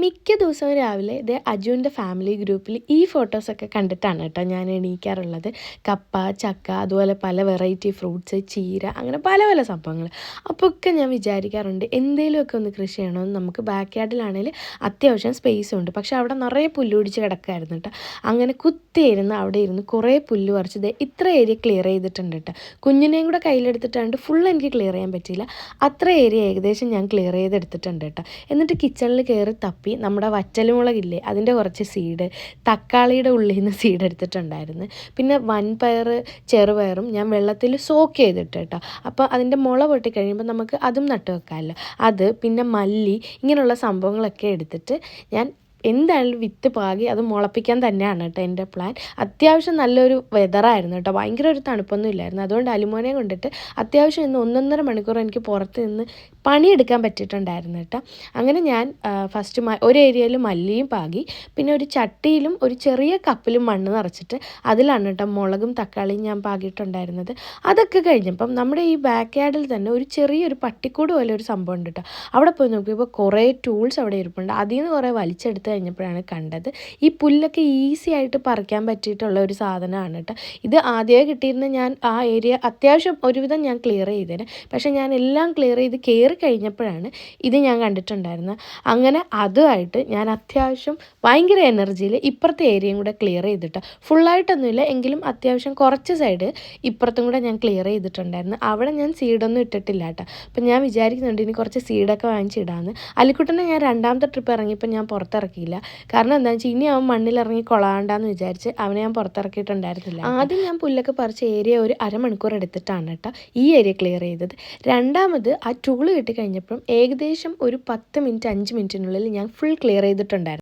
മിക്ക ദിവസവും രാവിലെ ദേ അജുവിൻ്റെ ഫാമിലി ഗ്രൂപ്പിൽ ഈ ഫോട്ടോസൊക്കെ കണ്ടിട്ടാണ് കേട്ടോ ഞാൻ എണീക്കാറുള്ളത്. കപ്പ, ചക്ക, അതുപോലെ പല വെറൈറ്റി ഫ്രൂട്ട്സ്, ചീര, അങ്ങനെ പല പല സംഭവങ്ങൾ. അപ്പോൾ ഒക്കെ ഞാൻ വിചാരിക്കാറുണ്ട് എന്തെങ്കിലുമൊക്കെ ഒന്ന് കൃഷി ചെയ്യണമെന്ന്. നമുക്ക് ബാക്ക് യാർഡിലാണെങ്കിൽ അത്യാവശ്യം സ്പേസും ഉണ്ട്, പക്ഷേ അവിടെ നിറയെ പുല്ല് പിടിച്ച് കിടക്കായിരുന്നു കേട്ടോ. അങ്ങനെ കുത്തിയിരുന്ന് അവിടെ ഇരുന്ന് കുറേ പുല്ല് പറിച്ച് ദേ ഇത്ര ഏരിയ ക്ലിയർ ചെയ്തിട്ടുണ്ട് കേട്ടോ. കുഞ്ഞിനെയും കൂടെ കയ്യിലെടുത്തിട്ടാണ്ട് ഫുൾ എനിക്ക് ക്ലിയർ ചെയ്യാൻ പറ്റിയില്ല. അത്ര ഏരിയ ഏകദേശം ഞാൻ ക്ലിയർ ചെയ്തെടുത്തിട്ടുണ്ട് കേട്ടോ. എന്നിട്ട് കിച്ചണിൽ കയറി തപ്പി നമ്മുടെ വറ്റൽമുളകില്ലേ അതിൻ്റെ കുറച്ച് സീഡ്, തക്കാളിയുടെ ഉള്ളിൽ നിന്ന് സീഡ് എടുത്തിട്ടുണ്ടായിരുന്നു. പിന്നെ വൻപയർ, ചെറുപയറും ഞാൻ വെള്ളത്തിൽ സോക്ക് ചെയ്തിട്ട് കേട്ടോ. അപ്പോൾ അതിൻ്റെ മുള പൊട്ടിക്കഴിയുമ്പോൾ നമുക്ക് അതും നട്ടു വെക്കാമല്ലോ. അത് പിന്നെ മല്ലി, ഇങ്ങനെയുള്ള സംഭവങ്ങളൊക്കെ എടുത്തിട്ട് ഞാൻ എന്തായാലും വിത്ത് പാകി അത് മുളപ്പിക്കാൻ തന്നെയാണ് കേട്ടോ എൻ്റെ പ്ലാൻ. അത്യാവശ്യം നല്ലൊരു വെതറായിരുന്നു കേട്ടോ, ഭയങ്കര ഒരു തണുപ്പൊന്നും ഇല്ലായിരുന്നു. അതുകൊണ്ട് അലുമോനെ കൊണ്ടിട്ട് അത്യാവശ്യം ഇന്ന് 1.5 മണിക്കൂർ എനിക്ക് പുറത്ത് നിന്ന് പണിയെടുക്കാൻ പറ്റിയിട്ടുണ്ടായിരുന്നു കേട്ടോ. അങ്ങനെ ഞാൻ ഫസ്റ്റ് ഒരു ഏരിയയിൽ മല്ലിയും പാകി, പിന്നെ ഒരു ചട്ടിയിലും ഒരു ചെറിയ കപ്പിലും മണ്ണ് നിറച്ചിട്ട് അതിലാണ് കേട്ടോ മുളകും തക്കാളിയും ഞാൻ പാകിയിട്ടുണ്ടായിരുന്നത്. അതൊക്കെ കഴിഞ്ഞപ്പം നമ്മുടെ ഈ ബാക്ക് യാർഡിൽ തന്നെ ഒരു ചെറിയൊരു പട്ടിക്കൂട് പോലെ ഒരു സംഭവം ഉണ്ട് കേട്ടോ. അവിടെ പോയി നോക്കിയപ്പോൾ കുറേ ടൂൾസ് അവിടെ ഇരിപ്പുണ്ട്. അതിൽ നിന്ന് കുറേ വലിച്ചെടുത്ത് കഴിഞ്ഞപ്പോഴാണ് കണ്ടത് ഈ പുല്ലൊക്കെ ഈസി ആയിട്ട് പറിക്കാൻ പറ്റിയിട്ടുള്ള ഒരു സാധനമാണ് കേട്ടോ. ഇത് ആദ്യമേ കിട്ടിയിരുന്ന ഞാൻ ആ ഏരിയ അത്യാവശ്യം ഒരുവിധം ഞാൻ ക്ലിയർ ചെയ്തേനെ, പക്ഷേ ഞാൻ എല്ലാം ക്ലിയർ ചെയ്ത് കയറി കഴിഞ്ഞപ്പോഴാണ് ഇത് ഞാൻ കണ്ടിട്ടുണ്ടായിരുന്നത്. അങ്ങനെ അതുമായിട്ട് ഞാൻ അത്യാവശ്യം ഭയങ്കര എനർജിയിൽ ഇപ്പുറത്തെ ഏരിയയും കൂടെ ക്ലിയർ ചെയ്തിട്ട്, ഫുള്ളായിട്ടൊന്നുമില്ല എങ്കിലും അത്യാവശ്യം കുറച്ച് സൈഡ് ഇപ്പുറത്തും കൂടെ ഞാൻ ക്ലിയർ ചെയ്തിട്ടുണ്ടായിരുന്നു. അവിടെ ഞാൻ സീഡൊന്നും ഇട്ടിട്ടില്ല കേട്ടോ. അപ്പം ഞാൻ വിചാരിക്കുന്നുണ്ട് ഇനി കുറച്ച് സീഡൊക്കെ വാങ്ങിച്ചിടാമെന്ന്. അലിക്കുട്ടനെ ഞാൻ 2ാമത്തെ ട്രിപ്പ് ഇറങ്ങിയപ്പോൾ ഞാൻ പുറത്തിറക്കിയില്ല. കാരണം എന്താണെന്ന് വെച്ചാൽ ഇനി അവൻ മണ്ണിലിറങ്ങി കൊളാണ്ടാന്ന് വിചാരിച്ച് അവനെ ഞാൻ പുറത്തിറക്കിയിട്ടുണ്ടായിരുന്നില്ല. ആദ്യം ഞാൻ പുല്ലൊക്കെ പറിച്ച ഏരിയ ഒരു അരമണിക്കൂർ എടുത്തിട്ടാണ് കേട്ടോ ഈ ഏരിയ ക്ലിയർ ചെയ്തത്. രണ്ടാമത് ആ ടൂള് കിട്ടിക്കഴിഞ്ഞപ്പം ഏകദേശം ഒരു 10 മിനിറ്റ് 5 മിനിറ്റിനുള്ളിൽ ഞാൻ ഫുൾ ക്ലിയർ ചെയ്തിട്ടുണ്ടായിരുന്നു.